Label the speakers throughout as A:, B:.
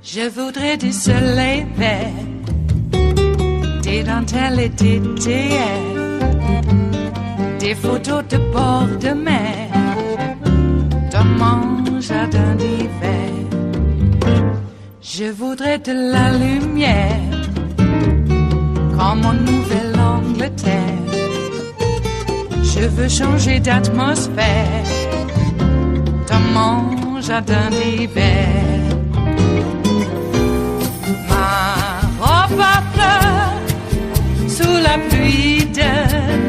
A: Je voudrais du soleil vert, des dentelles et des théâtres, des photos de bord de mer, dans mon jardin d'hiver. Je voudrais de la lumière, comme en Nouvelle-Angleterre. Je veux changer d'atmosphère, dans mon jardin d'hiver. Ma fleur sous la pluie de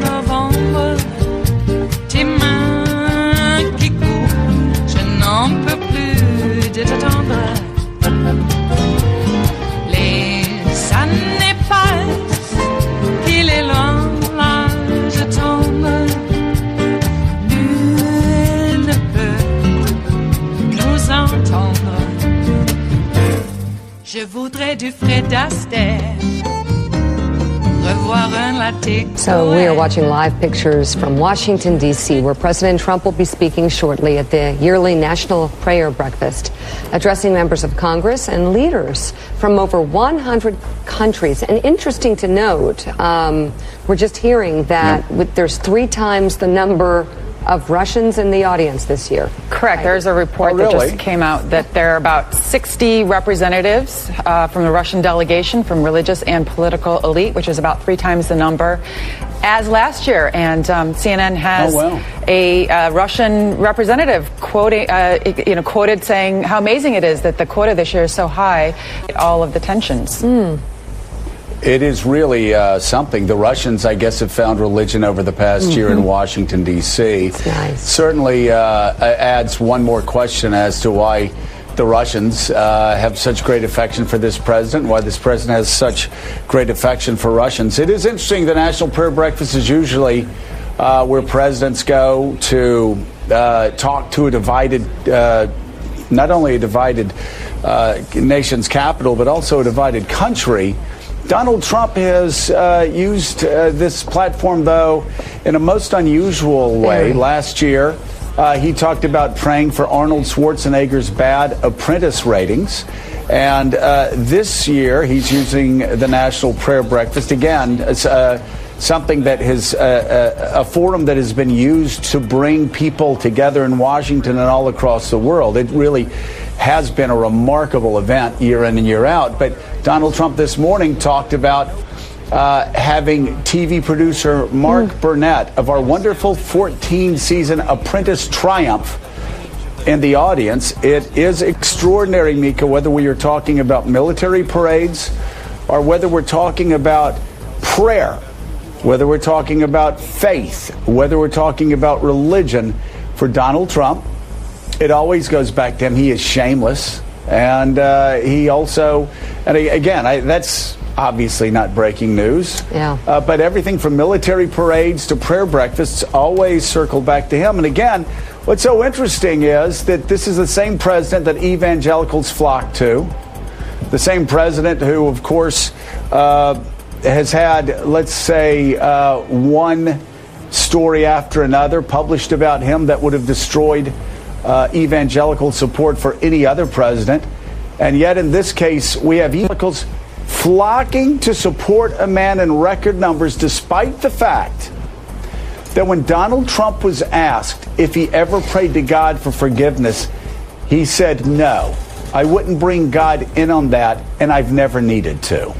A: novembre, tes mains qui courent, je n'en peux plus de t'attendre. Les années passent, il est loin, là je tombe. Nul ne peut nous entendre. Je voudrais du Fred Astaire, revoir un latte.
B: So we are watching live pictures from Washington, D.C., where President Trump will be speaking shortly at the yearly National Prayer Breakfast, addressing members of Congress and leaders from over 100 countries. And interesting to note, we're just hearing that there's 3 times the number of Russians in the audience this year.
C: Correct. There's a report that just came out that there are about 60 representatives from the Russian delegation, from religious and political elite, which is about 3 times the number as last year. And CNN has a Russian representative quoted saying how amazing it is that the quota this year is so high, all of the tensions.
D: It is really something. The Russians, I guess, have found religion over the past year in Washington, D.C.
B: Nice.
D: Certainly adds one more question as to why the Russians have such great affection for this president, why this president has such great affection for Russians. It is interesting. The National Prayer Breakfast is usually where presidents go to talk to a divided, not only a divided nation's capital, but also a divided country. Donald Trump has used this platform, though, in a most unusual way. Last year, he talked about praying for Arnold Schwarzenegger's bad Apprentice ratings. And this year, he's using the National Prayer Breakfast. Again, something that has a forum that has been used to bring people together in Washington and all across the world. It really has been a remarkable event year in and year out. But Donald Trump this morning talked about having TV producer Mark Burnett of our wonderful 14-season Apprentice triumph in the audience. It is extraordinary, Mika, whether we are talking about military parades or whether we're talking about prayer, whether we're talking about faith, whether we're talking about religion. For Donald Trump, it always goes back to him. He is shameless. And he also, and again, that's obviously not breaking news. But everything from military parades to prayer breakfasts always circle back to him. And again, what's so interesting is that this is the same president that evangelicals flock to. The same president who, of course, has had, let's say, one story after another published about him that would have destroyed evangelical support for any other president. And yet in this case, we have evangelicals flocking to support a man in record numbers, despite the fact that when Donald Trump was asked if he ever prayed to God for forgiveness, he said, no, I wouldn't bring God in on that, and I've never needed to.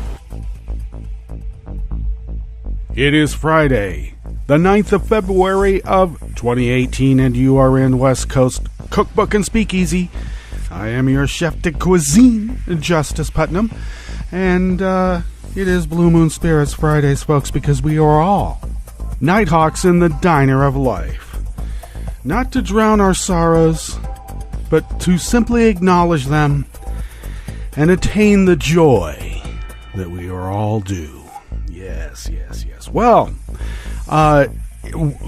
E: It is Friday, the 9th of February of 2018, and you are in West Coast Cookbook and Speakeasy. I am your chef de cuisine, Justice Putnam, and it is Blue Moon Spirits Fridays, folks, because we are all Nighthawks in the diner of life. Not to drown our sorrows, but to simply acknowledge them and attain the joy that we are all due. Yes. Well,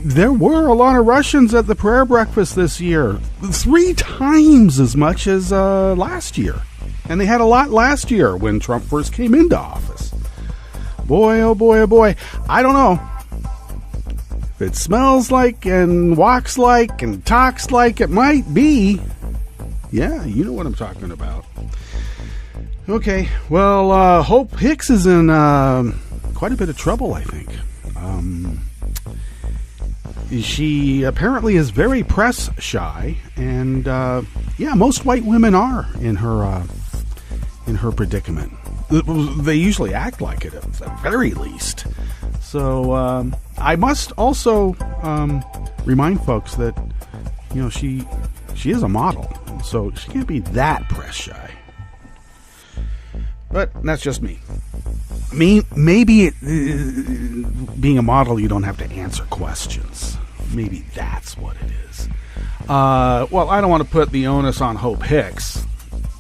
E: there were a lot of Russians at the prayer breakfast this year. 3 times as much as last year. And they had a lot last year when Trump first came into office. Boy, oh boy, oh boy. I don't know. If it smells like and walks like and talks like it might be. Yeah, you know what I'm talking about. Okay, well, Hope Hicks is in quite a bit of trouble, I think. She apparently is very press shy, and most white women are in her predicament. They usually act like it at the very least. So I must also remind folks that she is a model, so she can't be that press shy. But that's just me. Maybe being a model, you don't have to answer questions. Maybe that's what it is. Well, I don't want to put the onus on Hope Hicks,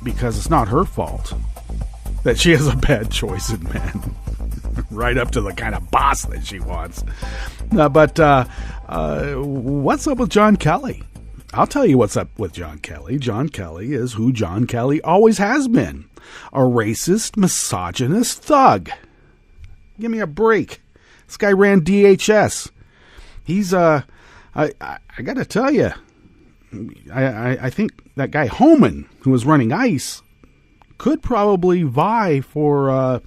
E: because it's not her fault that she has a bad choice in men. Right up to the kind of boss that she wants. But what's up with John Kelly? I'll tell you what's up with John Kelly. John Kelly is who John Kelly always has been. A racist, misogynist thug. Give me a break. This guy ran DHS. He's, I got to tell you, I think that guy Homan, who was running ICE, could probably vie for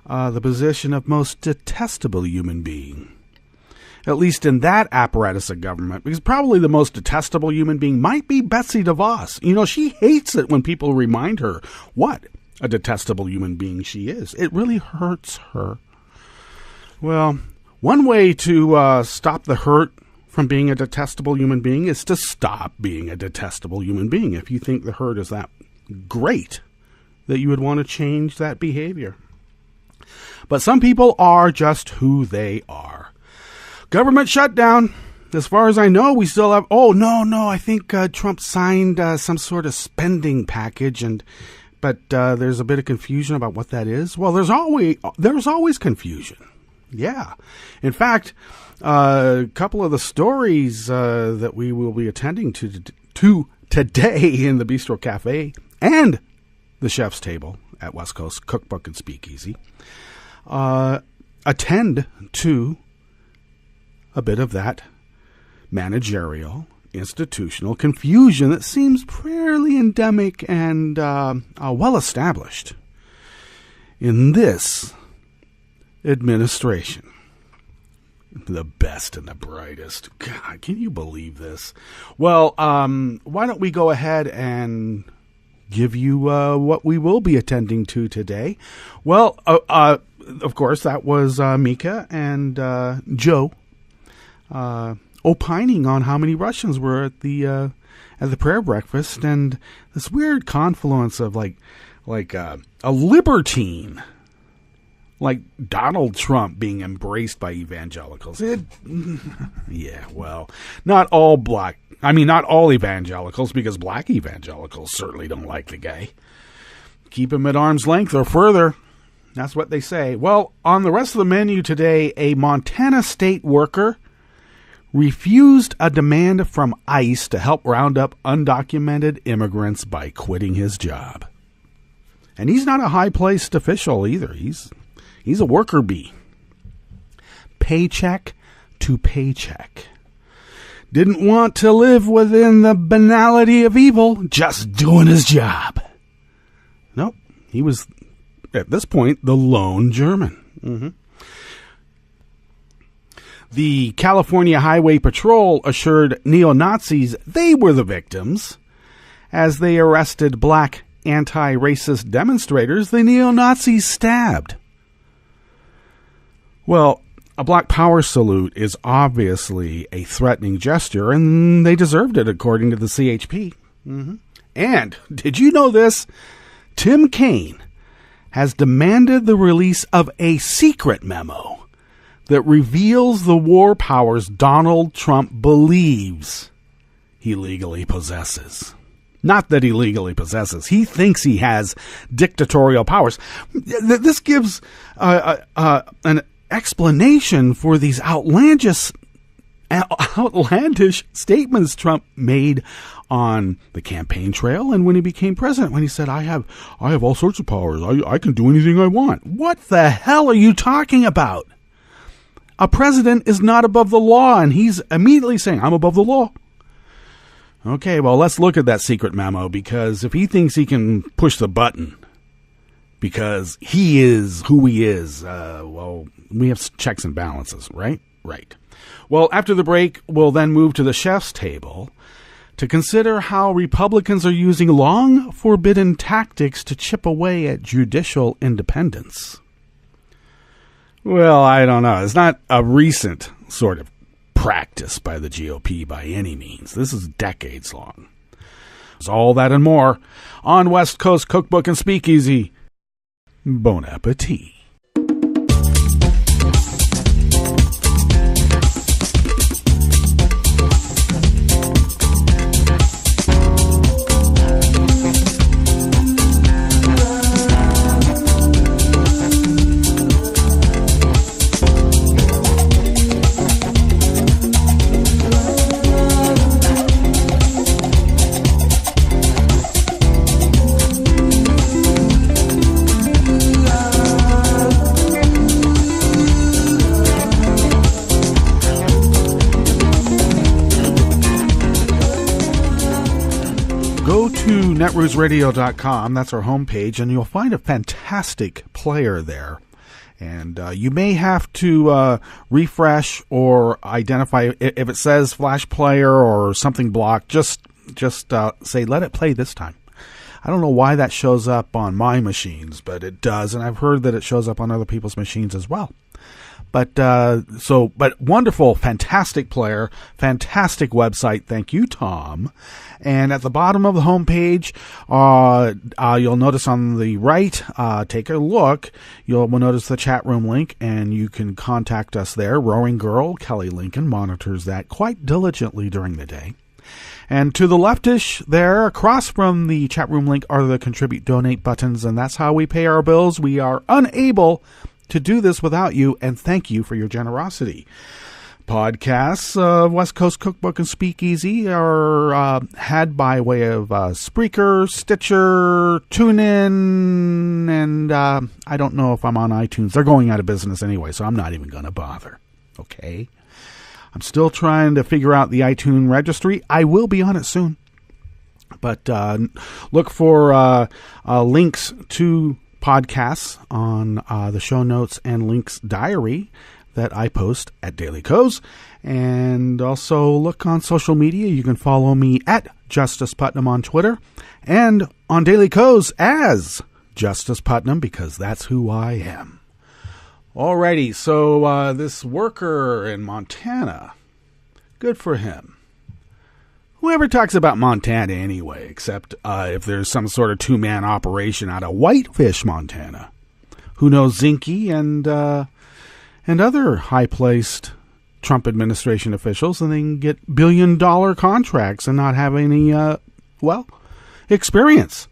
E: the position of most detestable human being. At least in that apparatus of government, because probably the most detestable human being might be Betsy DeVos. She hates it when people remind her what a detestable human being she is. It really hurts her. Well, one way to stop the hurt from being a detestable human being is to stop being a detestable human being. If you think the hurt is that great that you would want to change that behavior. But some people are just who they are. Government shutdown. As far as I know, we still have... Oh, no, I think Trump signed some sort of spending package, but there's a bit of confusion about what that is. Well, there's always confusion. Yeah. In fact, a couple of the stories that we will be attending to today in the Bistro Cafe and the Chef's Table at West Coast Cookbook and Speakeasy attend to a bit of that managerial, institutional confusion that seems fairly endemic and well-established in this administration. The best and the brightest. God, can you believe this? Well, why don't we go ahead and give you what we will be attending to today? Well, of course, that was Mika and Joe opining on how many Russians were at the prayer breakfast, and this weird confluence of like a libertine, like Donald Trump being embraced by evangelicals. Yeah, well, not all evangelicals, because black evangelicals certainly don't like the guy. Keep him at arm's length or further. That's what they say. Well, on the rest of the menu today, a Montana state worker refused a demand from ICE to help round up undocumented immigrants by quitting his job. And he's not a high-placed official either. He's a worker bee. Paycheck to paycheck. Didn't want to live within the banality of evil, just doing his job. Nope. He was, at this point, the lone German. Mm-hmm. The California Highway Patrol assured neo-Nazis they were the victims. As they arrested black anti-racist demonstrators, the neo-Nazis stabbed. Well, a black power salute is obviously a threatening gesture, and they deserved it, according to the CHP. Mm-hmm. And, did you know this? Tim Kaine has demanded the release of a secret memo that reveals the war powers Donald Trump believes he legally possesses. Not that he legally possesses. He thinks he has dictatorial powers. This gives an explanation for these outlandish outlandish statements Trump made on the campaign trail and when he became president, when he said, I have all sorts of powers. I can do anything I want. What the hell are you talking about? A president is not above the law, and he's immediately saying, I'm above the law. Okay, well, let's look at that secret memo, because if he thinks he can push the button because he is who he is, well, we have checks and balances, right? Right. Well, after the break, we'll then move to the chef's table to consider how Republicans are using long forbidden tactics to chip away at judicial independence. Well, I don't know. It's not a recent sort of practice by the GOP by any means. This is decades long. It's all that and more on West Coast Cookbook and Speakeasy. Bon appetit. netrootsradio.com. That's our homepage, and you'll find a fantastic player there. And you may have to refresh or identify if it says flash player or something blocked. Just say, let it play this time. I don't know why that shows up on my machines, but it does, and I've heard that it shows up on other people's machines as well. But wonderful, fantastic player, fantastic website. Thank you, Tom. And at the bottom of the homepage, you'll notice on the right, take a look. You'll notice the chat room link, and you can contact us there. Roaring Girl, Kelly Lincoln, monitors that quite diligently during the day. And to the leftish there, across from the chat room link, are the contribute donate buttons, and that's how we pay our bills. We are unable to do this without you, and thank you for your generosity. Podcasts of West Coast Cookbook and Speakeasy are had by way of Spreaker, Stitcher, TuneIn, and I don't know if I'm on iTunes. They're going out of business anyway, so I'm not even going to bother. Okay? I'm still trying to figure out the iTunes registry. I will be on it soon. But look for links to podcasts on the show notes and links diary that I post at Daily Coz. And also look on social media. You can follow me at Justice Putnam on Twitter and on Daily Coz as Justice Putnam, because that's who I am. Alrighty, so this worker in Montana, good for him. Whoever talks about Montana anyway, except if there's some sort of two-man operation out of Whitefish, Montana. Who knows Zinke and other high-placed Trump administration officials, and they can get billion-dollar contracts and not have any, experience.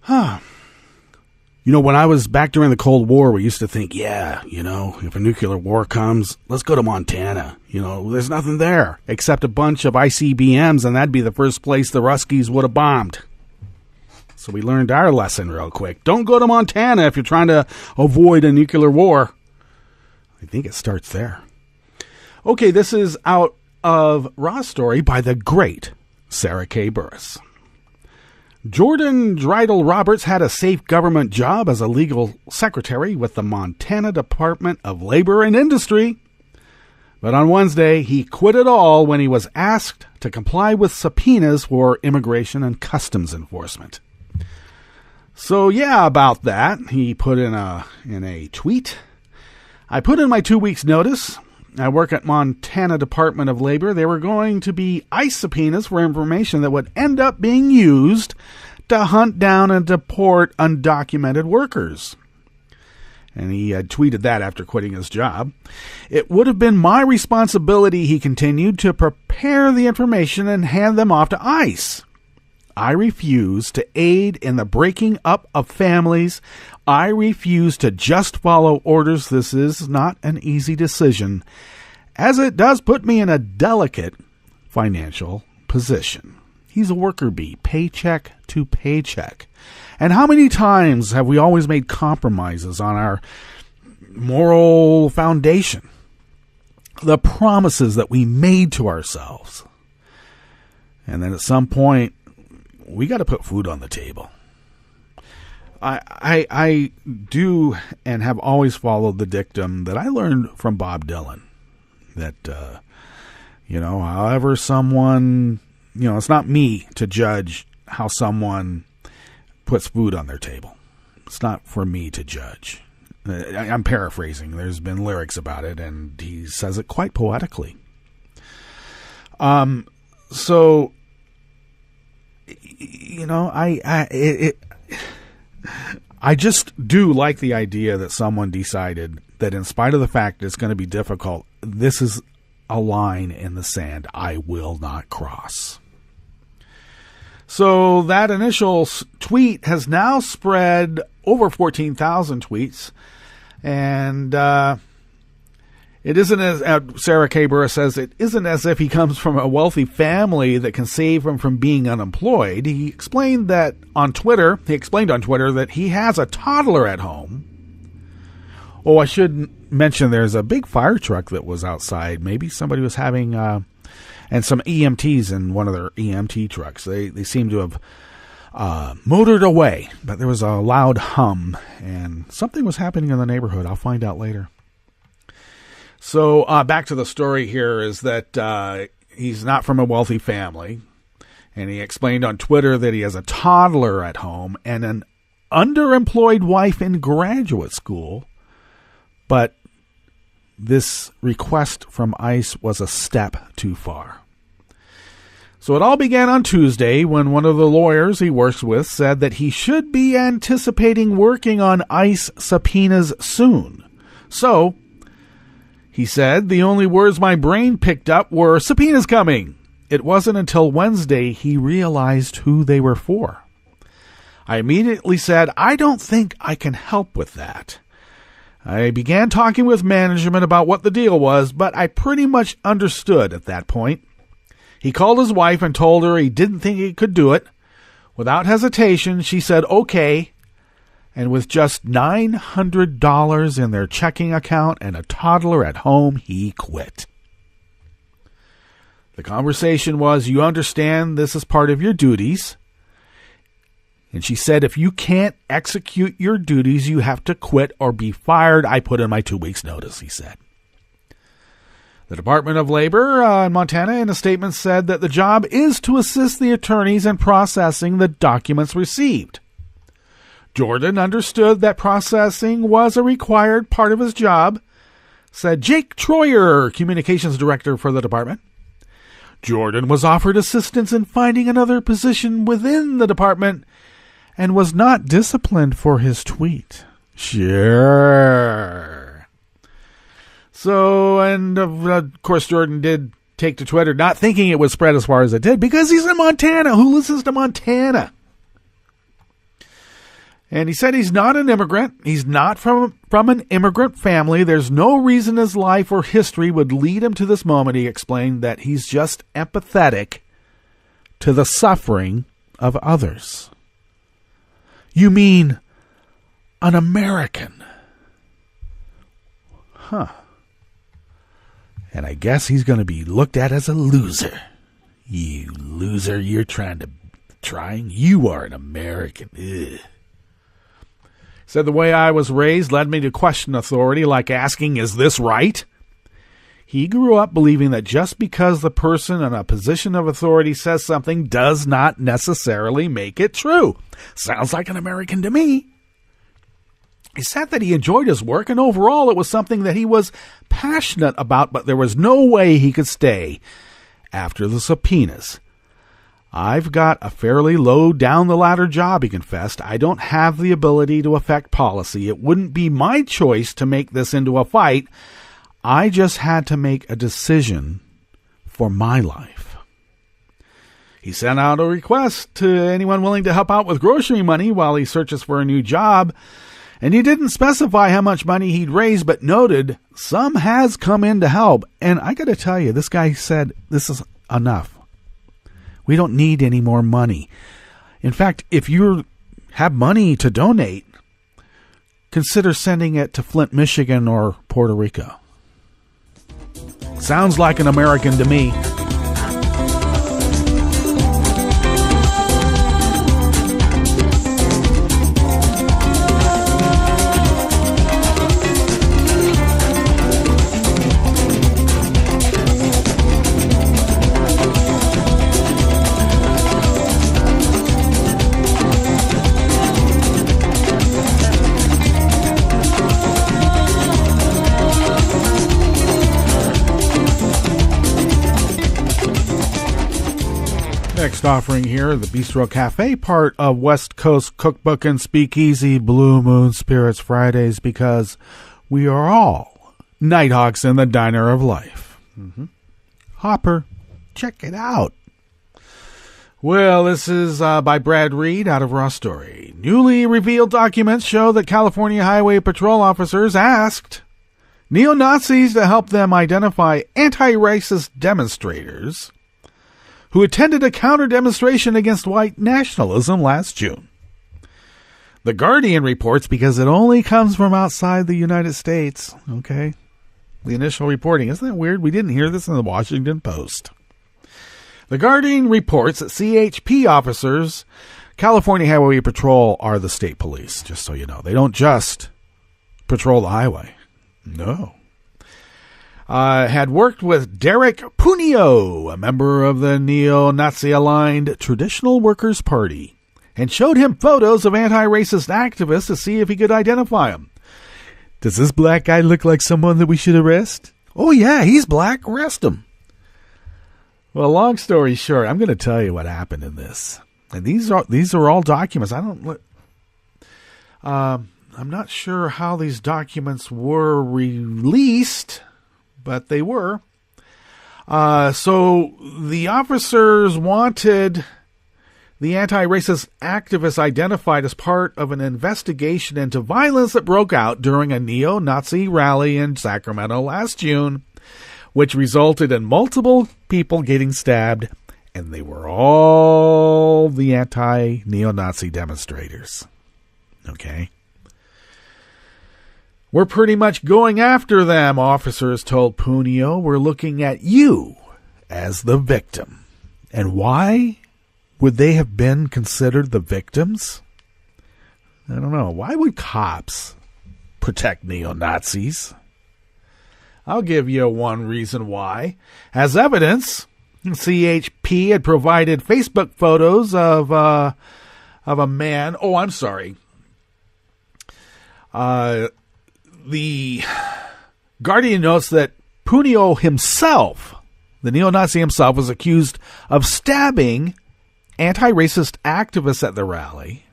E: You know, when I was back during the Cold War, we used to think, if a nuclear war comes, let's go to Montana. You know, there's nothing there except a bunch of ICBMs, and that'd be the first place the Ruskies would have bombed. So we learned our lesson real quick. Don't go to Montana if you're trying to avoid a nuclear war. I think it starts there. Okay, this is out of Raw Story by the great Sarah K. Burris. Jordan Dreidel Roberts had a safe government job as a legal secretary with the Montana Department of Labor and Industry. But on Wednesday, he quit it all when he was asked to comply with subpoenas for immigration and customs enforcement. So yeah, about that, he put in a tweet. I put in my 2 weeks notice. I work at Montana Department of Labor. They were going to be ICE subpoenas for information that would end up being used to hunt down and deport undocumented workers. And he had tweeted that after quitting his job. It would have been my responsibility, he continued, to prepare the information and hand them off to ICE. I refuse to aid in the breaking up of families. I refuse to just follow orders. This is not an easy decision. as it does put me in a delicate financial position. He's a worker bee, paycheck to paycheck. And how many times have we always made compromises on our moral foundation? The promises that we made to ourselves. And then at some point, we got to put food on the table. I do and have always followed the dictum that I learned from Bob Dylan. That, however someone, it's not me to judge how someone puts food on their table. It's not for me to judge. I'm paraphrasing. There's been lyrics about it, and he says it quite poetically. So, I just do like the idea that someone decided that in spite of the fact it's going to be difficult, this is a line in the sand I will not cross. So that initial tweet has now spread over 14,000 tweets. And it isn't as Sarah K. Burris says, it isn't as if he comes from a wealthy family that can save him from being unemployed. He explained on Twitter that he has a toddler at home. Oh, I should mention there's a big fire truck that was outside. Maybe somebody was having, and some EMTs in one of their EMT trucks. They seem to have motored away, but there was a loud hum, and something was happening in the neighborhood. I'll find out later. So back to the story here is that he's not from a wealthy family, and he explained on Twitter that he has a toddler at home and an underemployed wife in graduate school, but this request from ICE was a step too far. So it all began on Tuesday when one of the lawyers he works with said that he should be anticipating working on ICE subpoenas soon. So, he said, the only words my brain picked up were subpoenas coming. It wasn't until Wednesday he realized who they were for. I immediately said, I don't think I can help with that. I began talking with management about what the deal was, but I pretty much understood at that point. He called his wife and told her he didn't think he could do it. Without hesitation, she said, okay. And with just $900 in their checking account and a toddler at home, he quit. The conversation was, you understand this is part of your duties. And she said, if you can't execute your duties, you have to quit or be fired. I put in my 2 weeks' notice, he said. The Department of Labor in Montana in a statement said that the job is to assist the attorneys in processing the documents received. Jordan understood that processing was a required part of his job, said Jake Troyer, communications director for the department. Jordan was offered assistance in finding another position within the department and was not disciplined for his tweet. Sure. So, and of course, Jordan did take to Twitter, not thinking it would spread as far as it did, because he's in Montana. Who listens to Montana? And he said he's not an immigrant. He's not from an immigrant family. There's no reason his life or history would lead him to this moment. He explained that he's just empathetic to the suffering of others. You mean an American? Huh. And I guess he's going to be looked at as a loser. You loser, you're trying. You are an American. Ugh. Said the way I was raised led me to question authority, like asking, is this right? He grew up believing that just because the person in a position of authority says something does not necessarily make it true. Sounds like an American to me. He said that he enjoyed his work, and overall it was something that he was passionate about, but there was no way he could stay after the subpoenas. I've got a fairly low down-the-ladder job, he confessed. I don't have the ability to affect policy. It wouldn't be my choice to make this into a fight. I just had to make a decision for my life. He sent out a request to anyone willing to help out with grocery money while he searches for a new job. And he didn't specify how much money he'd raised, but noted some has come in to help. And I got to tell you, this guy said, this is enough. We don't need any more money. In fact, if you have money to donate, consider sending it to Flint, Michigan or Puerto Rico. Sounds like an American to me. Next offering here, the Bistro Cafe, part of West Coast Cookbook and Speakeasy Blue Moon Spirits Fridays, because we are all Nighthawks in the Diner of Life. Hopper, check it out. Well, this is by Brad Reed out of Raw Story. Newly revealed documents show that California Highway Patrol officers asked neo-Nazis to help them identify anti-racist demonstrators who attended a counter-demonstration against white nationalism last June. The Guardian reports, because it only comes from outside the United States, okay? The initial reporting. Isn't that weird? We didn't hear this in the Washington Post. The Guardian reports that CHP officers, California Highway Patrol, are the state police, just so you know. They don't just patrol the highway. No. Had worked with Derek Punio, a member of the neo-Nazi-aligned Traditional Workers' Party, and showed him photos of anti-racist activists to see if he could identify them. Does this black guy look like someone that we should arrest? Oh, yeah, he's black. Arrest him. Well, long story short, I'm going to tell you what happened in this. And these are all documents. I'm not sure how these documents were released, but they were. So the officers wanted the anti-racist activists identified as part of an investigation into violence that broke out during a neo-Nazi rally in Sacramento last June, which resulted in multiple people getting stabbed, and they were all the anti-neo-Nazi demonstrators. Okay? We're pretty much going after them, officers told Punio. We're looking at you as the victim. And why would they have been considered the victims? I don't know. Why would cops protect neo-Nazis? I'll give you one reason why. As evidence, CHP had provided Facebook photos of a man. Oh, I'm sorry. The Guardian notes that Punio himself, the neo-Nazi himself, was accused of stabbing anti-racist activists at the rally.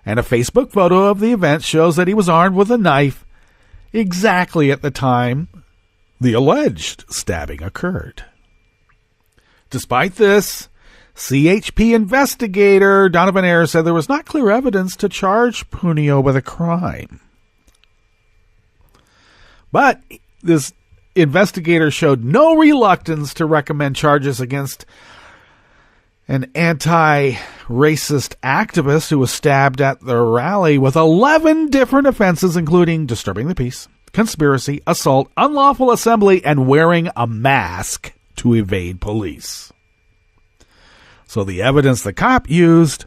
E: And a Facebook photo of the event shows that he was armed with a knife exactly at the time the alleged stabbing occurred. Despite this, CHP investigator Donovan Ayers said there was not clear evidence to charge Punio with a crime. But this investigator showed no reluctance to recommend charges against an anti-racist activist who was stabbed at the rally with 11 different offenses, including disturbing the peace, conspiracy, assault, unlawful assembly, and wearing a mask to evade police. So the evidence the cop used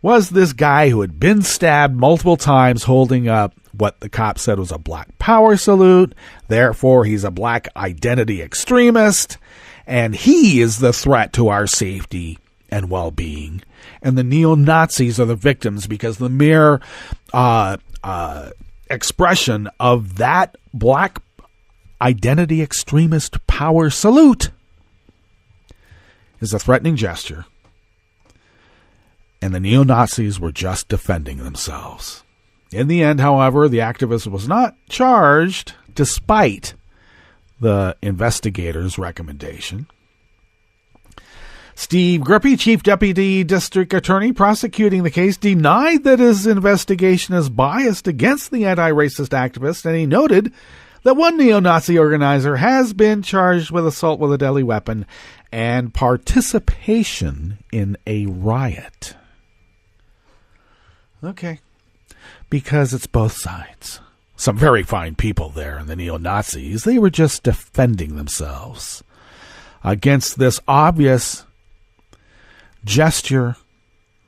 E: was this guy who had been stabbed multiple times holding up what the cop said was a black power salute. Therefore, he's a black identity extremist, and he is the threat to our safety and well-being. And the neo-Nazis are the victims because the mere expression of that black identity extremist power salute is a threatening gesture. And the neo-Nazis were just defending themselves. In the end, however, the activist was not charged despite the investigator's recommendation. Steve Grippy, Chief Deputy District Attorney prosecuting the case, denied that his investigation is biased against the anti-racist activist, and he noted that one neo-Nazi organizer has been charged with assault with a deadly weapon and participation in a riot. Okay. Because it's both sides. Some very fine people there, and the neo-Nazis, they were just defending themselves against this obvious gesture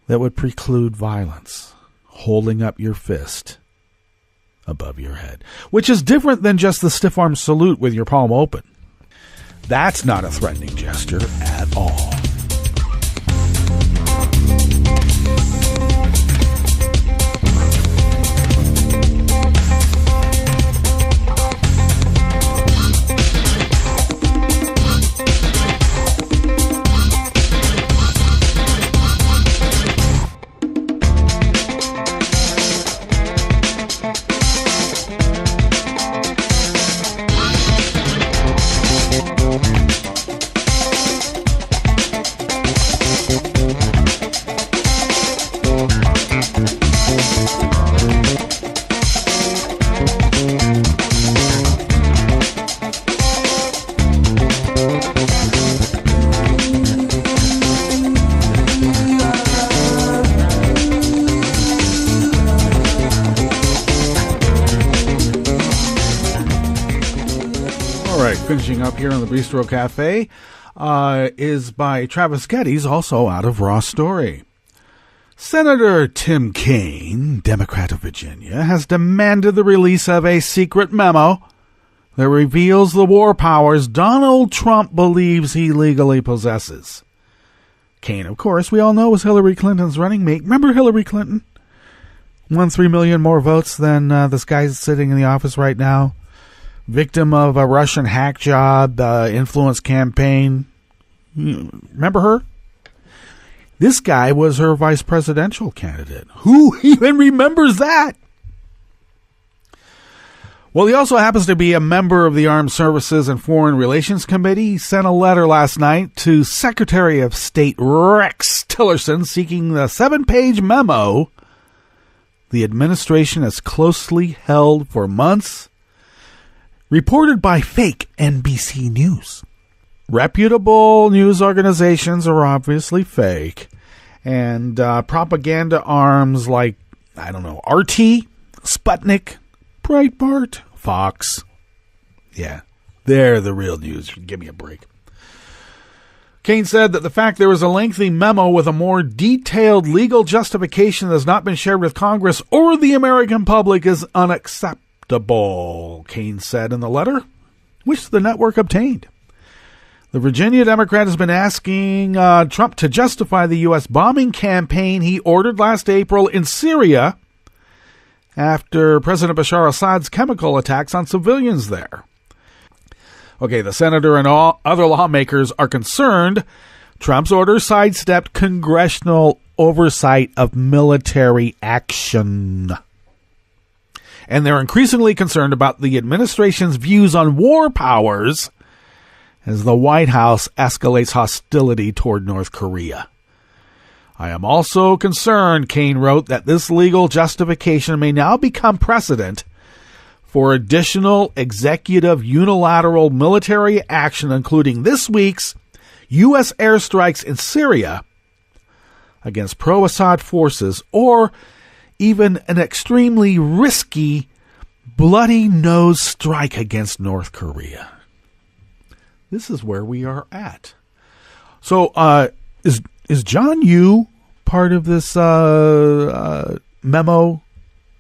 E: that would preclude violence, holding up your fist above your head, which is different than just the stiff-arm salute with your palm open. That's not a threatening gesture at all. Finishing up here on the Bistro Cafe is by Travis Geddes, also out of Raw Story. Senator Tim Kaine, Democrat of Virginia, has demanded the release of a secret memo that reveals the war powers Donald Trump believes he legally possesses. Kaine, of course, we all know, was Hillary Clinton's running mate. Remember Hillary Clinton? Won 3 million more votes than this guy sitting in the office right now. Victim of a Russian hack job, influence campaign. Remember her? This guy was her vice presidential candidate. Who even remembers that? Well, he also happens to be a member of the Armed Services and Foreign Relations Committee. He sent a letter last night to Secretary of State Rex Tillerson seeking the 7-page memo the administration has closely held for months, reported by fake NBC News. Reputable news organizations are obviously fake, and propaganda arms like, RT, Sputnik, Breitbart, Fox. Yeah, they're the real news. Give me a break. Kaine said that the fact there was a lengthy memo with a more detailed legal justification that has not been shared with Congress or the American public is unacceptable, Kaine said in the letter, which the network obtained. The Virginia Democrat has been asking Trump to justify the U.S. bombing campaign he ordered last April in Syria after President Bashar Assad's chemical attacks on civilians there. Okay, the senator and all other lawmakers are concerned Trump's order sidestepped congressional oversight of military action. And they're increasingly concerned about the administration's views on war powers as the White House escalates hostility toward North Korea. I am also concerned, Kaine wrote, that this legal justification may now become precedent for additional executive unilateral military action, including this week's U.S. airstrikes in Syria against pro-Assad forces, or even an extremely risky, bloody-nose strike against North Korea. This is where we are at. So, is John Yoo part of this memo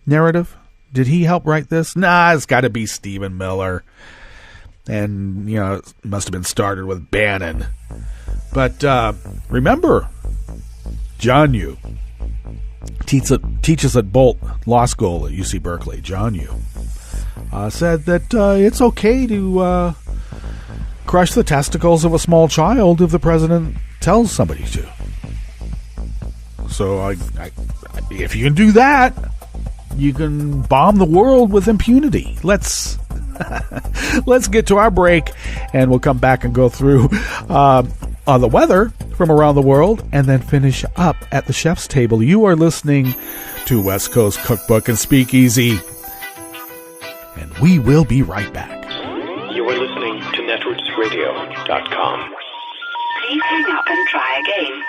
E: narrative? Did he help write this? Nah, it's got to be Stephen Miller. And, it must have been started with Bannon. But remember, John Yoo teaches at Bolt Law School at UC Berkeley. John Yoo said that it's okay to crush the testicles of a small child if the president tells somebody to. So if you can do that, you can bomb the world with impunity. Let's get to our break, and we'll come back and go through on the weather. from around the world and then finish up at the chef's table. You are listening to West Coast Cookbook and Speakeasy. And we will be right back.
F: You are listening to netrootsradio.com.
G: Please hang up and try again.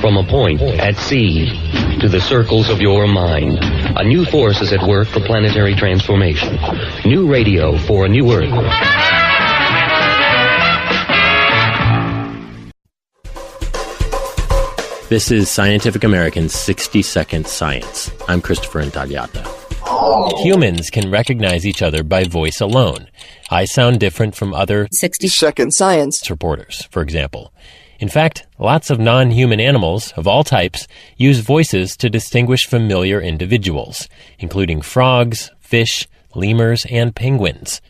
H: From a point at sea to the circles of your mind, a new force is at work for planetary transformation. New radio for a new Earth.
I: This is Scientific American's 60-Second Science. I'm Christopher Intagliata. Humans can recognize each other by voice alone. I sound different from other
J: 60-Second Science
I: reporters, for example. In fact, lots of non-human animals of all types use voices to distinguish familiar individuals, including frogs, fish, lemurs, and penguins.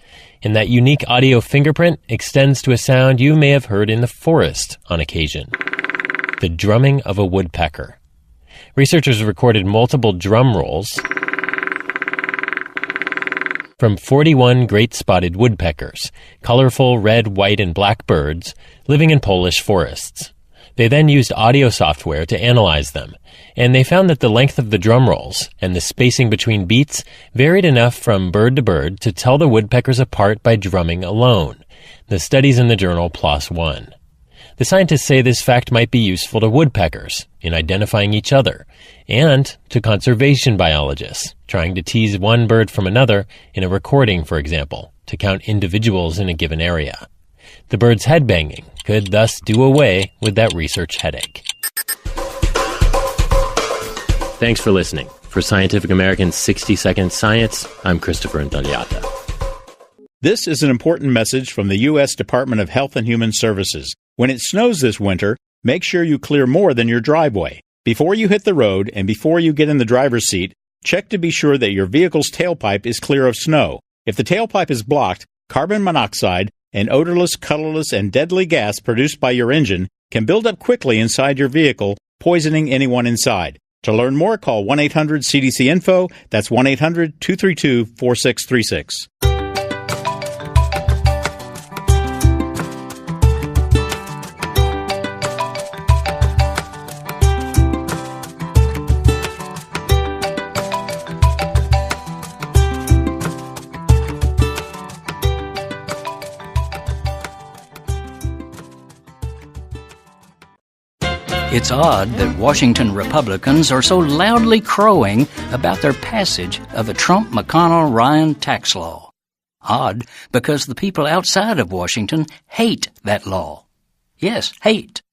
I: And that unique audio fingerprint extends to a sound you may have heard in the forest on occasion: the drumming of a woodpecker. Researchers recorded multiple drum rolls from 41 great spotted woodpeckers, colorful red, white, and black birds living in Polish forests. They then used audio software to analyze them, and they found that the length of the drum rolls and the spacing between beats varied enough from bird to bird to tell the woodpeckers apart by drumming alone. The study's in the journal PLOS One. The scientists say this fact might be useful to woodpeckers in identifying each other, and to conservation biologists trying to tease one bird from another in a recording, for example, to count individuals in a given area. The bird's headbanging could thus do away with that research headache. Thanks for listening. For Scientific American's 60-Second Science, I'm Christopher Intagliata.
K: This is an important message from the U.S. Department of Health and Human Services. When it snows this winter, make sure you clear more than your driveway. Before you hit the road and before you get in the driver's seat, check to be sure that your vehicle's tailpipe is clear of snow. If the tailpipe is blocked, carbon monoxide, an odorless, colorless, and deadly gas produced by your engine can build up quickly inside your vehicle, poisoning anyone inside. To learn more, call 1-800-CDC-INFO. That's 1-800-232-4636.
L: It's odd that Washington Republicans are so loudly crowing about their passage of a Trump-McConnell-Ryan tax law. Odd because the people outside of Washington hate that law. Yes, hate.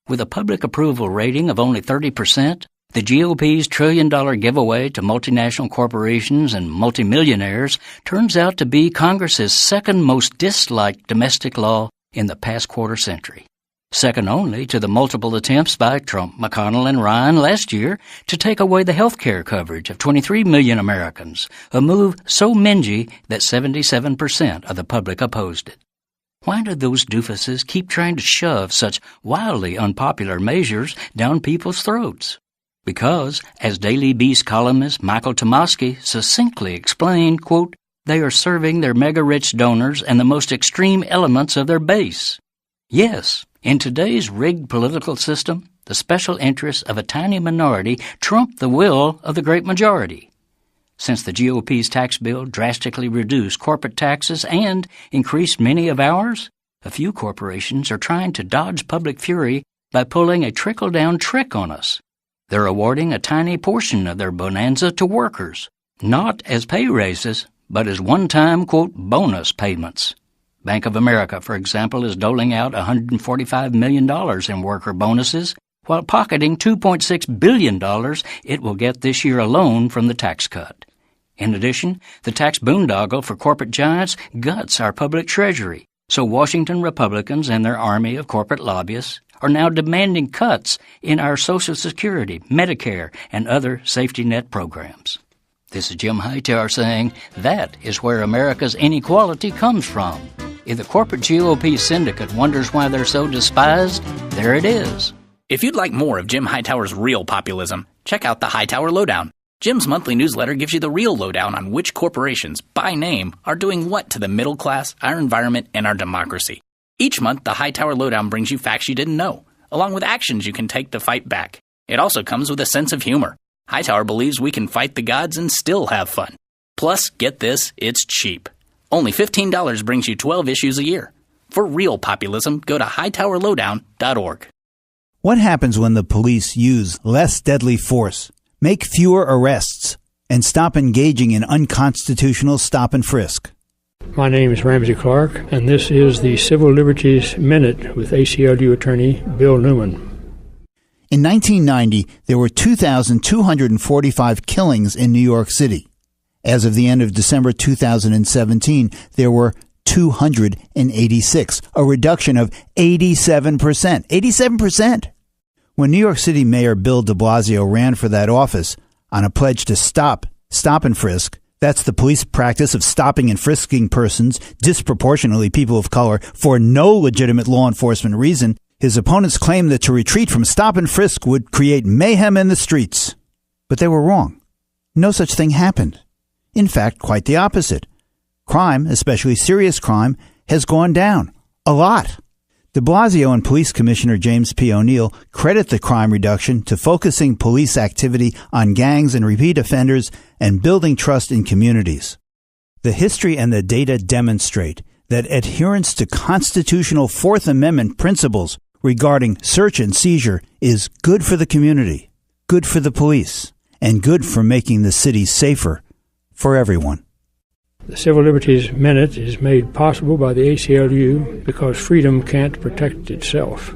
L: With a public approval rating of only 30%, the GOP's trillion-dollar giveaway to multinational corporations and multimillionaires turns out to be Congress's second most disliked domestic law in the past quarter century. Second only to the multiple attempts by Trump, McConnell, and Ryan last year to take away the health care coverage of 23 million Americans, a move so mingy that 77% of the public opposed it. Why do those doofuses keep trying to shove such wildly unpopular measures down people's throats? Because, as Daily Beast columnist Michael Tomasky succinctly explained, quote, they are serving their mega-rich donors and the most extreme elements of their base. Yes, in today's rigged political system, the special interests of a tiny minority trump the will of the great majority. Since the GOP's tax bill drastically reduced corporate taxes and increased many of ours, a few corporations are trying to dodge public fury by pulling a trickle-down trick on us. They're awarding a tiny portion of their bonanza to workers, not as pay raises, but as one-time, quote, bonus payments. Bank of America, for example, is doling out $145 million in worker bonuses while pocketing $2.6 billion it will get this year alone from the tax cut. In addition, the tax boondoggle for corporate giants guts our public treasury, so Washington Republicans and their army of corporate lobbyists are now demanding cuts in our Social Security, Medicare, and other safety net programs. This is Jim Hightower saying that is where America's inequality comes from. If the corporate GOP syndicate wonders why they're so despised, there it is.
M: If you'd like more of Jim Hightower's real populism, check out the Hightower Lowdown.
J: Jim's monthly newsletter gives you the real lowdown on which corporations, by name, are doing what to the middle class, our environment, and our democracy. Each month, the Hightower Lowdown brings you facts you didn't know, along with actions you can take to fight back. It also comes with a sense of humor. Hightower believes we can fight the gods and still have fun. Plus, get this, it's cheap. Only $15 brings you 12 issues a year. For real populism, go to hightowerlowdown.org.
M: What happens when the police use less deadly force, make fewer arrests, and stop engaging in unconstitutional stop and frisk?
N: My name is Ramsey Clark, and this is the Civil Liberties Minute with ACLU attorney Bill Newman.
M: In 1990, there were 2,245 killings in New York City. As of the end of December 2017, there were 286, a reduction of 87%. 87%! When New York City Mayor Bill de Blasio ran for that office on a pledge to stop and frisk, that's the police practice of stopping and frisking persons, disproportionately people of color, for no legitimate law enforcement reason, his opponents claimed that to retreat from stop and frisk would create mayhem in the streets. But they were wrong. No such thing happened. In fact, quite the opposite. Crime, especially serious crime, has gone down. A lot. De Blasio and Police Commissioner James P. O'Neill credit the crime reduction to focusing police activity on gangs and repeat offenders and building trust in communities. The history and the data demonstrate that adherence to constitutional Fourth Amendment principles regarding search and seizure is good for the community, good for the police, and good for making the city safer for everyone.
N: The Civil Liberties Minute is made possible by the ACLU because freedom can't protect itself.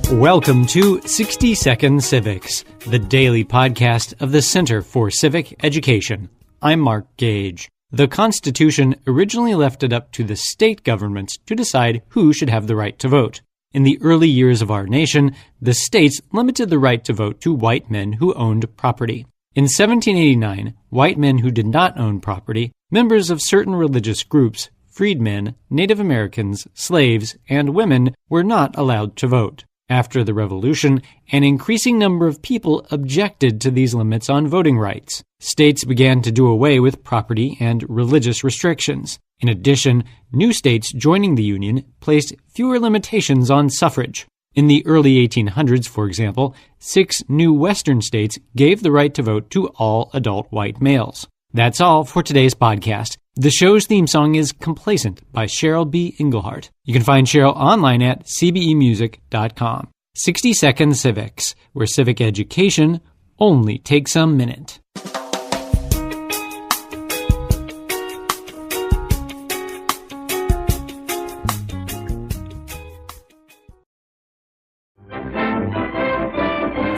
O: Welcome to 60 Second Civics, the daily podcast of the Center for Civic Education. I'm Mark Gage. The Constitution originally left it up to the state governments to decide who should have the right to vote. In the early years of our nation, the states limited the right to vote to white men who owned property. In 1789, white men who did not own property, members of certain religious groups, freedmen, Native Americans, slaves, and women were not allowed to vote. After the Revolution, an increasing number of people objected to these limits on voting rights. States began to do away with property and religious restrictions. In addition, new states joining the Union placed fewer limitations on suffrage. In the early 1800s, for example, 6 new Western states gave the right to vote to all adult white males. That's all for today's podcast. The show's theme song is Complacent by Cheryl B. Engelhardt. You can find Cheryl online at cbemusic.com. 60 Second Civics, where civic education only takes a minute.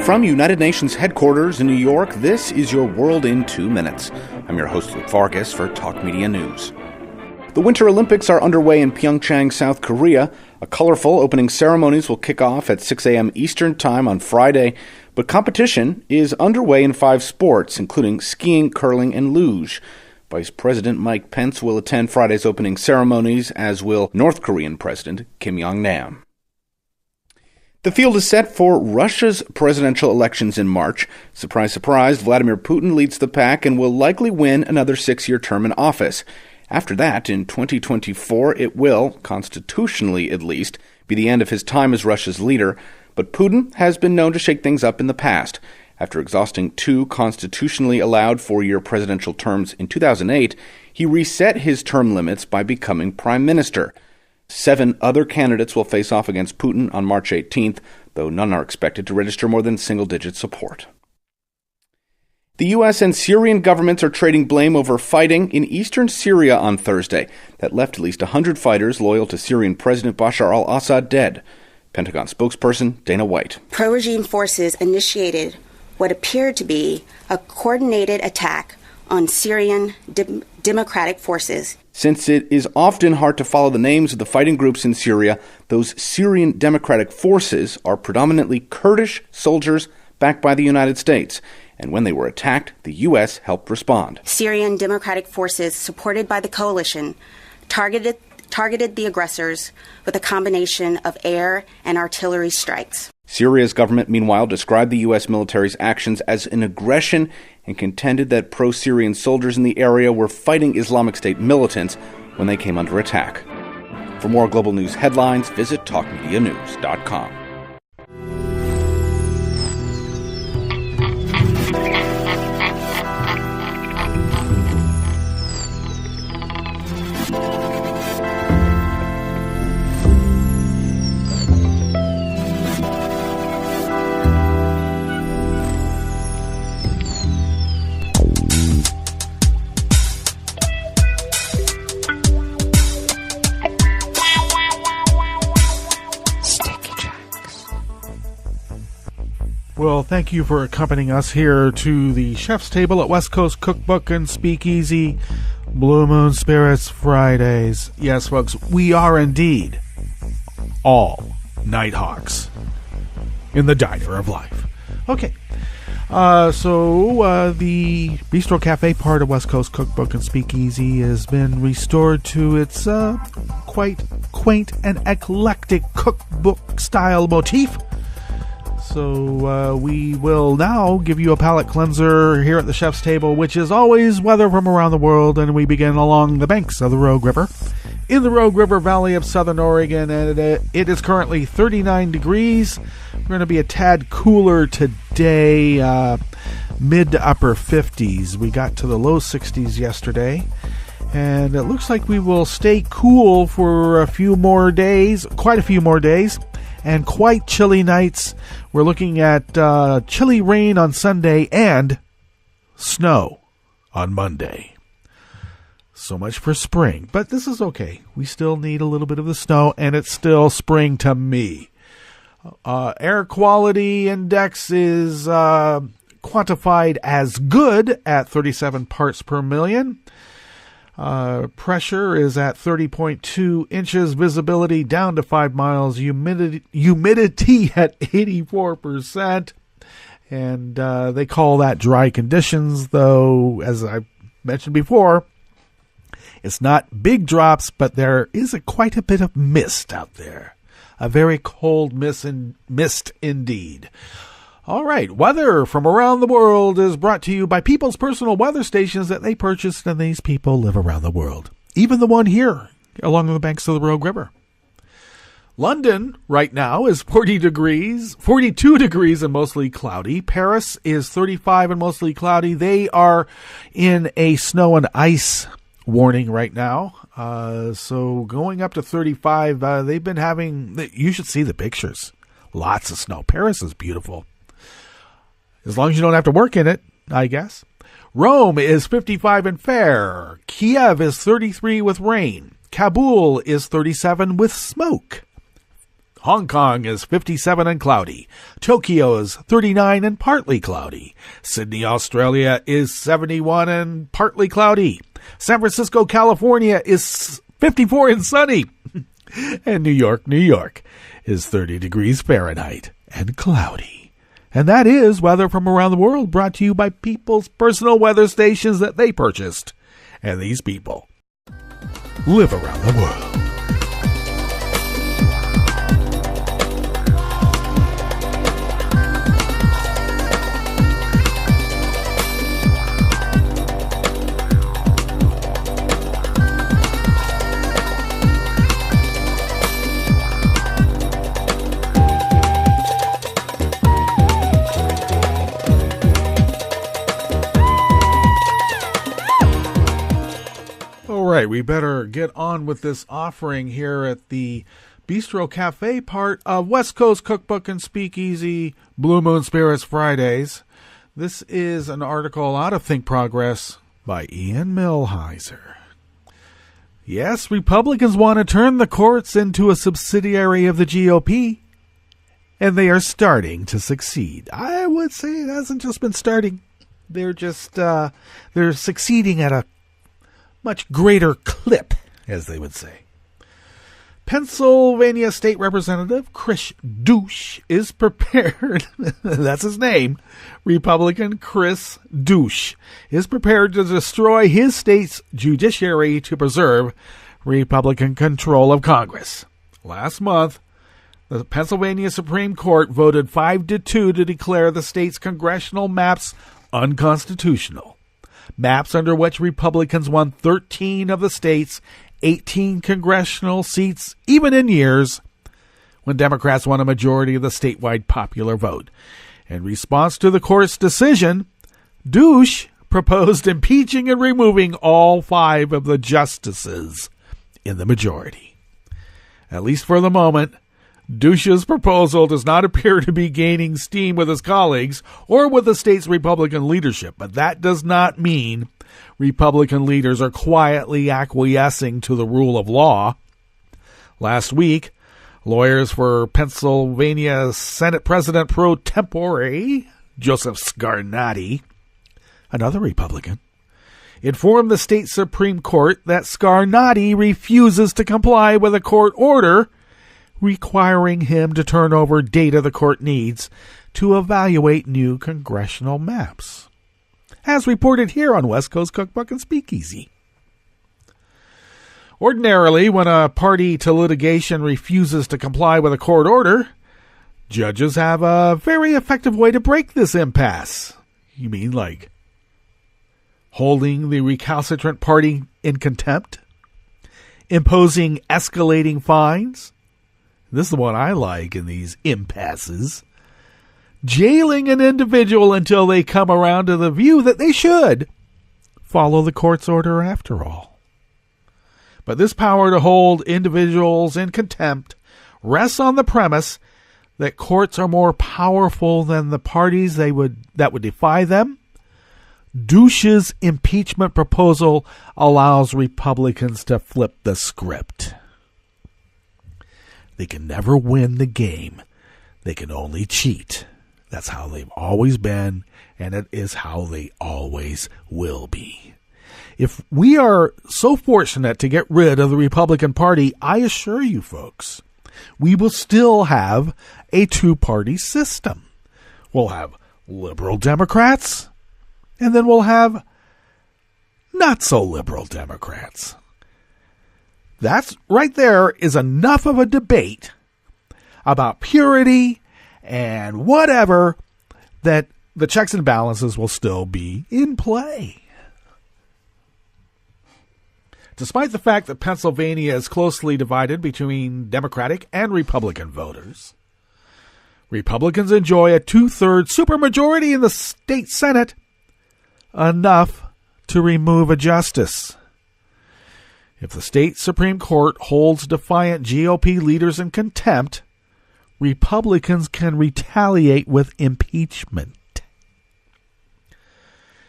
P: From United Nations headquarters in New York, this is your World in 2 Minutes. I'm your host, Luke Vargas, for Talk Media News. The Winter Olympics are underway in Pyeongchang, South Korea. A colorful opening ceremonies will kick off at 6 a.m. Eastern Time on Friday, but competition is underway in 5 sports, including skiing, curling, and luge. Vice President Mike Pence will attend Friday's opening ceremonies, as will North Korean President Kim Jong-nam. The field is set for Russia's presidential elections in March. Surprise, surprise, Vladimir Putin leads the pack and will likely win another 6-year term in office. After that, in 2024, it will, constitutionally at least, be the end of his time as Russia's leader. But Putin has been known to shake things up in the past. After exhausting 2 constitutionally allowed 4-year presidential terms in 2008, he reset his term limits by becoming prime minister. 7 other candidates will face off against Putin on March 18th, though none are expected to register more than single-digit support. The U.S. and Syrian governments are trading blame over fighting in eastern Syria on Thursday that left at least 100 fighters loyal to Syrian President Bashar al-Assad dead. Pentagon spokesperson Dana White.
Q: Pro-regime forces initiated what appeared to be a coordinated attack on Syrian democratic forces.
P: Since it is often hard to follow the names of the fighting groups in Syria, those Syrian democratic forces are predominantly Kurdish soldiers backed by the United States. And when they were attacked, the U.S. helped respond.
Q: Syrian democratic forces supported by the coalition targeted targeted the aggressors with a combination of air and artillery strikes.
P: Syria's government, meanwhile, described the U.S. military's actions as an aggression and contended that pro-Syrian soldiers in the area were fighting Islamic State militants when they came under attack. For more global news headlines, visit talkmedianews.com.
E: Well, thank you for accompanying us here to the Chef's Table at West Coast Cookbook and Speakeasy, Blue Moon Spirits Fridays. Yes, folks, we are indeed all Nighthawks in the diner of life. Okay, so the Bistro Cafe part of West Coast Cookbook and Speakeasy has been restored to its quite quaint and eclectic cookbook-style motif. So we will now give you a palate cleanser here at the Chef's Table, which is always weather from around the world, and we begin along the banks of the Rogue River. In the Rogue River Valley of Southern Oregon, and it is currently 39 degrees. We're going to be a tad cooler today, mid to upper 50s. We got to the low 60s yesterday, and it looks like we will stay cool for a few more days, quite a few more days. And quite chilly nights. We're looking at chilly rain on Sunday and snow on Monday. So much for spring. But this is okay. We still need a little bit of the snow, and it's still spring to me. Air quality index is quantified as good at 37 parts per million. Pressure is at 30.2 inches, visibility down to 5 miles, humidity at 84%, and they call that dry conditions, though, as I mentioned before, it's not big drops, but there is quite a bit of mist out there. A very cold mist indeed. All right, weather from around the world is brought to you by people's personal weather stations that they purchased, and these people live around the world. Even the one here along the banks of the Rogue River. London right now is 42 degrees and mostly cloudy. Paris is 35 and mostly cloudy. They are in a snow and ice warning right now. So going up to 35, they've been having, you should see the pictures. Lots of snow. Paris is beautiful. As long as you don't have to work in it, I guess. Rome is 55 and fair. Kiev is 33 with rain. Kabul is 37 with smoke. Hong Kong is 57 and cloudy. Tokyo is 39 and partly cloudy. Sydney, Australia is 71 and partly cloudy. San Francisco, California is 54 and sunny. And New York is 30 degrees Fahrenheit and cloudy. And that is weather from around the world, brought to you by people's personal weather stations that they purchased. And these people live around the world. Right, we better get on with this offering here at the Bistro Cafe part of West Coast Cookbook and Speakeasy, Blue Moon Spirits Fridays. This is an article out of Think Progress by Ian Millhiser. Yes, Republicans want to turn the courts into a subsidiary of the GOP, and they are starting to succeed. I would say it hasn't just been starting. They're just, they're succeeding at a much greater clip, as they would say. Pennsylvania State Representative Chris Douche is prepared, that's his name, Republican Chris Douche, is prepared to destroy his state's judiciary to preserve Republican control of Congress. Last month, the Pennsylvania Supreme Court voted 5-2 to declare the state's congressional maps unconstitutional. Maps under which Republicans won 13 of the state's 18 congressional seats, even in years when Democrats won a majority of the statewide popular vote. In response to the court's decision, Douche proposed impeaching and removing all 5 of the justices in the majority. At least for the moment, Douche's proposal does not appear to be gaining steam with his colleagues or with the state's Republican leadership, but that does not mean Republican leaders are quietly acquiescing to the rule of law. Last week, lawyers for Pennsylvania Senate President pro tempore Joseph Scarnati, another Republican, informed the state Supreme Court that Scarnati refuses to comply with a court order requiring him to turn over data the court needs to evaluate new congressional maps, as reported here on West Coast Cookbook and Speakeasy. Ordinarily, when a party to litigation refuses to comply with a court order, judges have a very effective way to break this impasse. You mean like holding the recalcitrant party in contempt? Imposing escalating fines? This is the one I like in these impasses. Jailing an individual until they come around to the view that they should follow the court's order after all. But this power to hold individuals in contempt rests on the premise that courts are more powerful than the parties that would defy them. Douche's impeachment proposal allows Republicans to flip the script. They can never win the game. They can only cheat. That's how they've always been, and it is how they always will be. If we are so fortunate to get rid of the Republican Party, I assure you folks, we will still have a two-party system. We'll have liberal Democrats, and then we'll have not-so-liberal Democrats. That's right there is enough of a debate about purity and whatever that the checks and balances will still be in play. Despite the fact that Pennsylvania is closely divided between Democratic and Republican voters, Republicans enjoy a 2/3 supermajority in the state Senate, enough to remove a justice. If the state Supreme Court holds defiant GOP leaders in contempt, Republicans can retaliate with impeachment.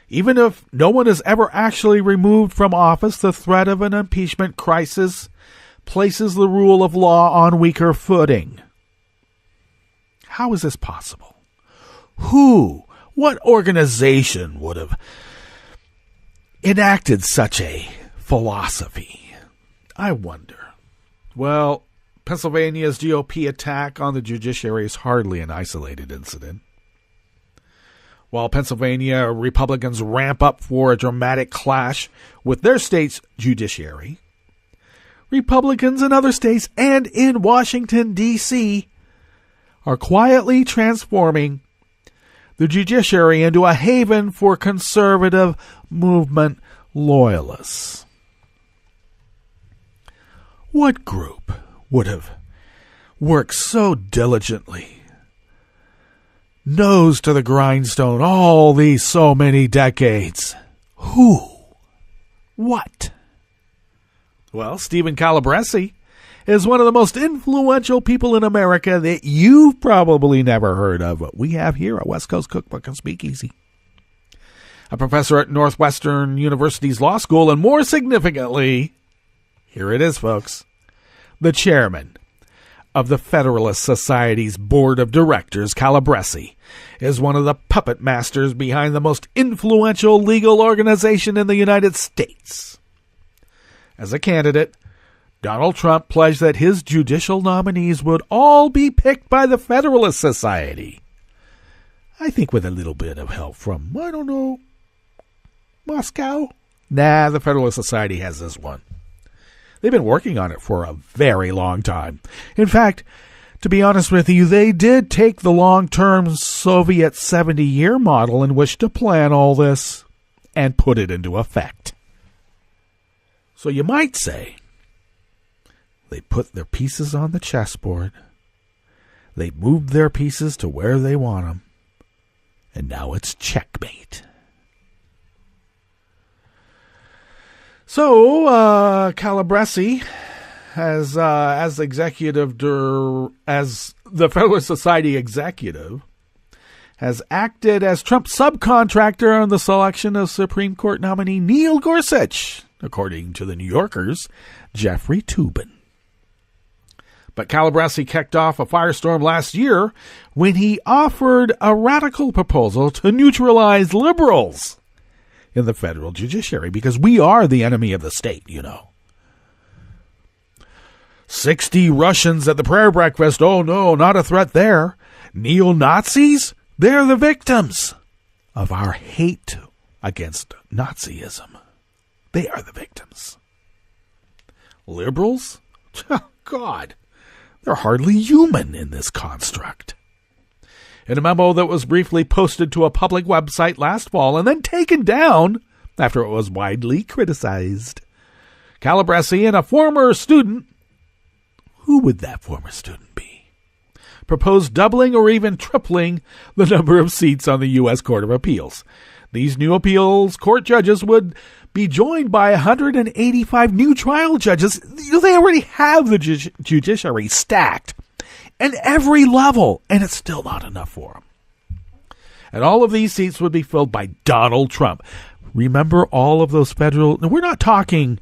E: Even if no one is ever actually removed from office, the threat of an impeachment crisis places the rule of law on weaker footing. How is this possible? What organization would have enacted such a philosophy? I wonder. Well, Pennsylvania's GOP attack on the judiciary is hardly an isolated incident. While Pennsylvania Republicans ramp up for a dramatic clash with their state's judiciary, Republicans in other states and in Washington, D.C. are quietly transforming the judiciary into a haven for conservative movement loyalists. What group would have worked so diligently, nose to the grindstone, all these so many decades? Who? What? Well, Stephen Calabrese is one of the most influential people in America that you've probably never heard of, but we have here at West Coast Cookbook and Speakeasy. A professor at Northwestern University's Law School, and more significantly, here it is, folks, the chairman of the Federalist Society's Board of Directors. Calabrese is one of the puppet masters behind the most influential legal organization in the United States. As a candidate, Donald Trump pledged that his judicial nominees would all be picked by the Federalist Society. I think with a little bit of help from, I don't know, Moscow? Nah, the Federalist Society has this one. They've been working on it for a very long time. In fact, to be honest with you, they did take the long-term Soviet 70-year model in which to plan all this and put it into effect. So you might say they put their pieces on the chessboard, they moved their pieces to where they want them, and now it's checkmate. So, Calabresi, as the Federalist Society executive, has acted as Trump's subcontractor on the selection of Supreme Court nominee Neil Gorsuch, according to the New Yorker's Jeffrey Toobin. But Calabresi kicked off a firestorm last year when he offered a radical proposal to neutralize liberals in the federal judiciary, because we are the enemy of the state, you know. 60 Russians at the prayer breakfast. Oh, no, not a threat there. Neo-Nazis? They're the victims of our hate against Nazism. They are the victims. Liberals? Oh, God, they're hardly human in this construct. In a memo that was briefly posted to a public website last fall and then taken down after it was widely criticized, Calabresi and a former student, who would that former student be, proposed doubling or even tripling the number of seats on the U.S. Court of Appeals. These new appeals court judges would be joined by 185 new trial judges. They already have the judiciary stacked at every level, and it's still not enough for them. And all of these seats would be filled by Donald Trump. Remember all of those federal... We're not talking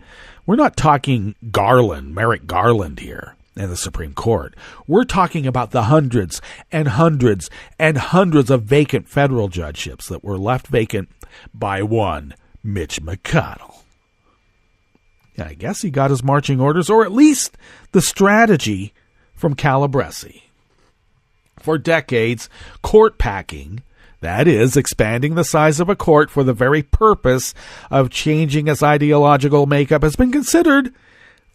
E: Garland, Merrick Garland here in the Supreme Court. We're talking about the hundreds and hundreds and hundreds of vacant federal judgeships that were left vacant by one Mitch McConnell. Yeah, I guess he got his marching orders, or at least the strategy, from Calabresi. For decades, court packing, that is, expanding the size of a court for the very purpose of changing its ideological makeup, has been considered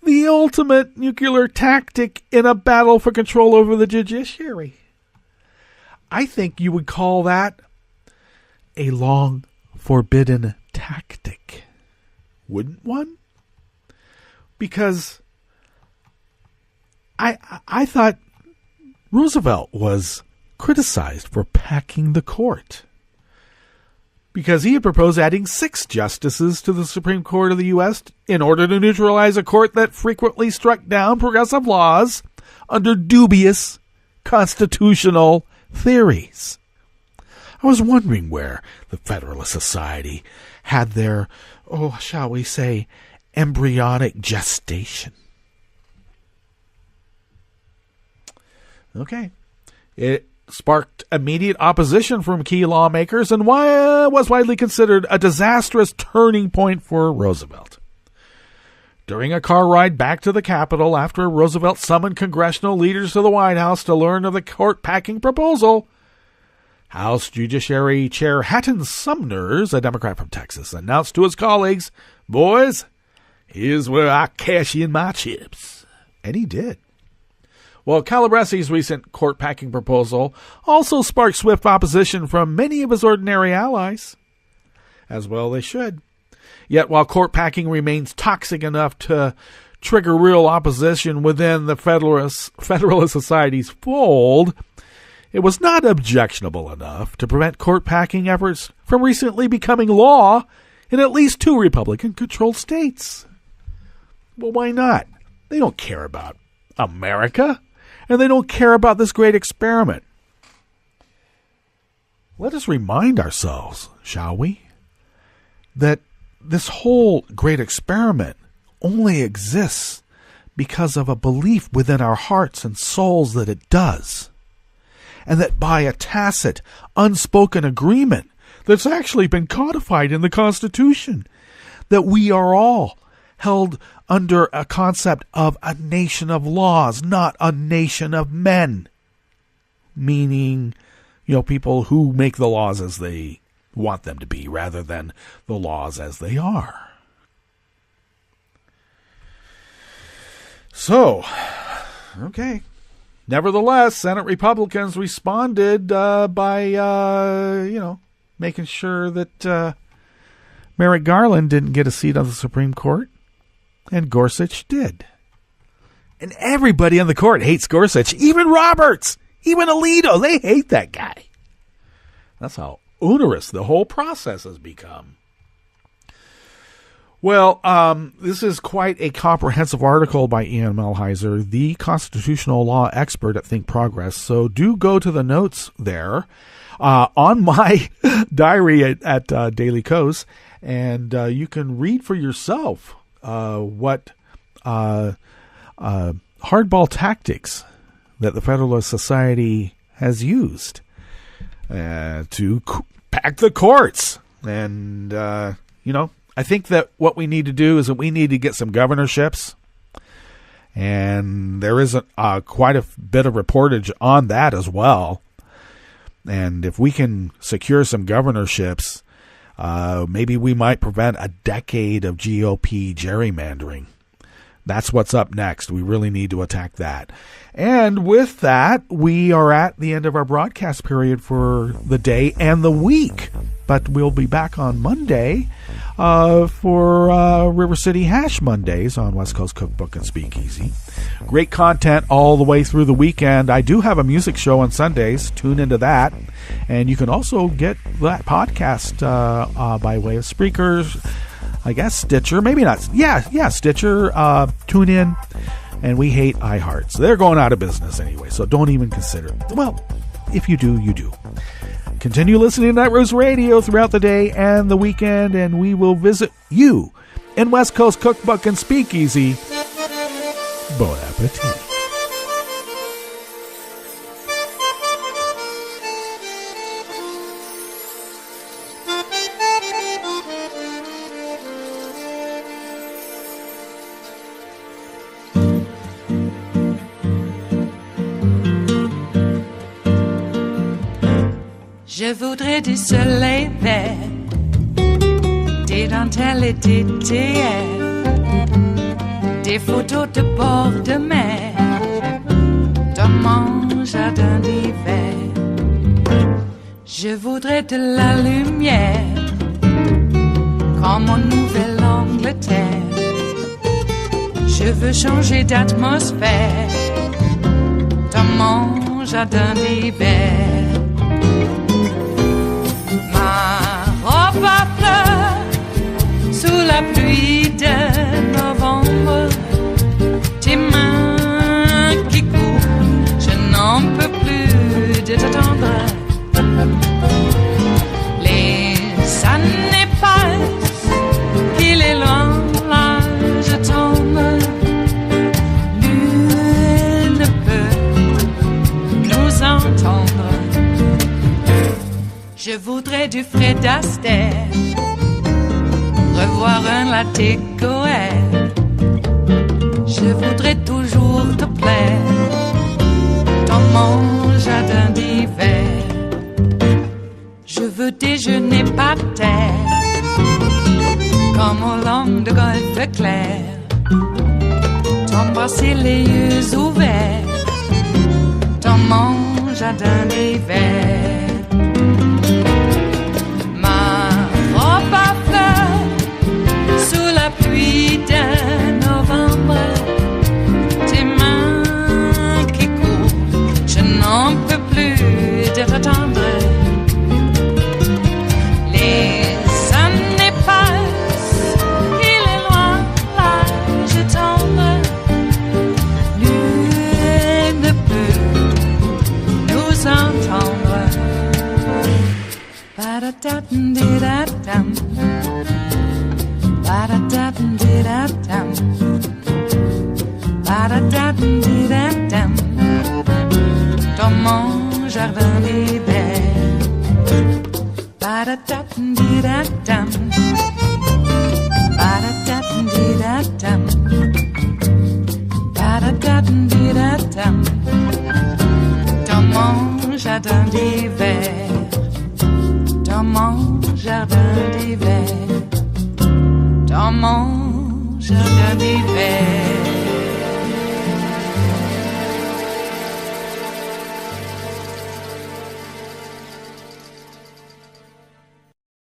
E: the ultimate nuclear tactic in a battle for control over the judiciary. I think you would call that a long forbidden tactic, wouldn't one? Because I thought Roosevelt was criticized for packing the court because he had proposed adding 6 justices to the Supreme Court of the U.S. in order to neutralize a court that frequently struck down progressive laws under dubious constitutional theories. I was wondering where the Federalist Society had their, shall we say, embryonic gestation. Okay. It sparked immediate opposition from key lawmakers and was widely considered a disastrous turning point for Roosevelt. During a car ride back to the Capitol after Roosevelt summoned congressional leaders to the White House to learn of the court-packing proposal, House Judiciary Chair Hatton Sumners, a Democrat from Texas, announced to his colleagues, "Boys, here's where I cash in my chips." And he did. Well, Calabresi's recent court-packing proposal also sparked swift opposition from many of his ordinary allies. As well they should. Yet while court-packing remains toxic enough to trigger real opposition within the Federalist Society's fold, it was not objectionable enough to prevent court-packing efforts from recently becoming law in at least 2 Republican-controlled states. Well, why not? They don't care about America. And they don't care about this great experiment. Let us remind ourselves, shall we, that this whole great experiment only exists because of a belief within our hearts and souls that it does. And that by a tacit, unspoken agreement that's actually been codified in the Constitution, that we are all held under a concept of a nation of laws, not a nation of men. Meaning, people who make the laws as they want them to be rather than the laws as they are. So, okay. Nevertheless, Senate Republicans responded by, making sure that Merrick Garland didn't get a seat on the Supreme Court, and Gorsuch did. And everybody on the court hates Gorsuch, even Roberts, even Alito. They hate that guy. That's how onerous the whole process has become. Well, this is quite a comprehensive article by Ian Melheiser, the constitutional law expert at Think Progress. So do go to the notes there on my diary at Daily Kos, and you can read for yourself what hardball tactics that the Federalist Society has used to pack the courts. And, I think that what we need to do is that we need to get some governorships, and there is quite a bit of reportage on that as well. And if we can secure some governorships, maybe we might prevent a decade of GOP gerrymandering. That's what's up next. We really need to attack that. And with that, we are at the end of our broadcast period for the day and the week. But we'll be back on Monday for River City Hash Mondays on West Coast Cookbook and Speakeasy. Great content all the way through the weekend. I do have a music show on Sundays. Tune into that. And you can also get that podcast by way of Spreakers, I guess Stitcher, maybe not. Yeah, Stitcher. Tune in. And we hate iHeart. So they're going out of business anyway. So don't even consider it. Well, if you do, you do. Continue listening to Netroots Radio throughout the day and the weekend, and we will visit you in West Coast Cookbook and Speakeasy. Bon appetit.
A: Je voudrais du soleil vert, des dentelles et des théières, des photos de bord de mer, dans mon jardin d'hiver. Je voudrais de la lumière, comme en Nouvelle-Angleterre. Je veux changer d'atmosphère, dans mon jardin d'hiver. Robe à fleurs sous la pluie de novembre, tes mains qui courent, je n'en peux plus de t'attendre. Les années passent, il est loin, là je tombe. Nul ne peut nous entendre. Je voudrais du Fred Astaire, revoir un latte Goël. Je voudrais toujours te plaire dans mon jardin d'hiver. Je veux déjeuner par terre, comme au long de golfe clair. T'embrasser les yeux ouverts dans mon jardin d'hiver. Robe à fleurs sous la pluie de novembre, tes mains qui courent, je n'en peux plus de t'attendre. Les années passent, il est loin, là je tombe. Nul ne peut nous entendre. Ba-da-da-dum-di-da-dum, ba-da-da-dum-di-da-dum, ba-da-da-dum-di-da-dum, dans mon jardin d'hiver. Ba-da-da-dum-di-da-dum, ba-da-da-dum-di-da-dum, ba-da-da-dum-di-da-dum, dans mon jardin d'hiver. Dans mon jardin d'hiver, dans mon jardin d'hiver.